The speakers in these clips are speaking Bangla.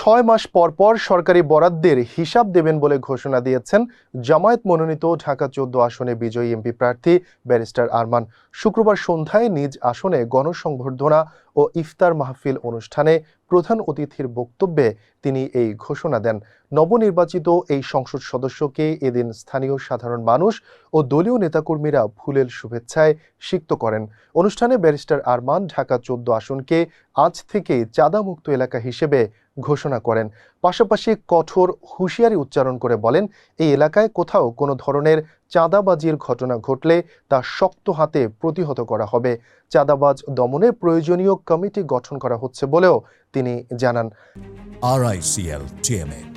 6 মাস পর পর সরকারি বরাদ্দের হিসাব দেবেন বলে ঘোষণা দিয়েছেন জামায়াত মনোনীত ঢাকা 14 আসনে বিজয়ী এমপি প্রার্থী ব্যারিস্টার আরমান। শুক্রবার সন্ধ্যায় নিজ আসনে গণসংবর্ধনা ও ইফতার মাহফিল অনুষ্ঠানে প্রধান অতিথির বক্তব্যে তিনি এই ঘোষণা দেন। নবনির্বাচিত এই সংসদ সদস্যকে এদিন স্থানীয় সাধারণ মানুষ ও দলীয় নেতাকর্মীরা ফুলেল শুভেচ্ছায় সিক্ত করেন। অনুষ্ঠানে ব্যারিস্টার আরমান ঢাকা 14 আসনকে আজ থেকে চাঁদামুক্ত এলাকা হিসেবে ঘোষণা করেন। পাশাপাশি কঠোর হুঁশিয়ারি উচ্চারণ করে বলেন, এই এলাকায় কোথাও কোনো ধরনের চাঁদাবাজির ঘটনা ঘটলে তা শক্ত হাতে প্রতিহত করা হবে। চাঁদাবাজ দমনে প্রয়োজনীয় কমিটি গঠন করা হচ্ছে বলেও তিনি জানান। RICL TMX,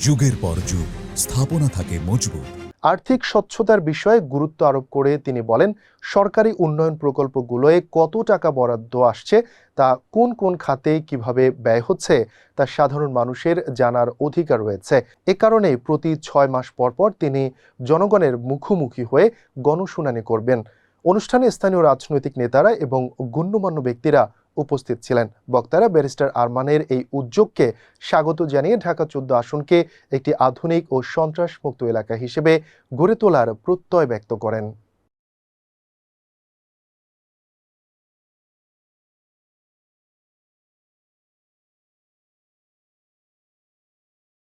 যুগের পর যুগ স্থাপনা থাকে মজবুত। আর্থিক স্বচ্ছতার বিষয়ে গুরুত্ব আরোপ করে তিনি বলেন, সরকারি উন্নয়ন প্রকল্পগুলোয় কত টাকা বরাদ্দ আসছে, তা কোন কোন খাতে কিভাবে ব্যয় হচ্ছে তা সাধারণ মানুষের জানার অধিকার রয়েছে। এ কারণেই প্রতি 6 মাস পর পর তিনি জনগণের মুখোমুখি হয়ে গণশুনানি করবেন। অনুষ্ঠানে স্থানীয় রাজনৈতিক নেতারা এবং গণ্যমান্য ব্যক্তিরা উপস্থিত ছিলেন। বক্তারা ব্যারিস্টার আরমানের এই উদ্যোগকে স্বাগত জানিয়ে ঢাকা 14 আসনকে একটি আধুনিক ও সন্ত্রাসমুক্ত এলাকা হিসেবে গড়ে তোলার প্রত্যয় ব্যক্ত করেন।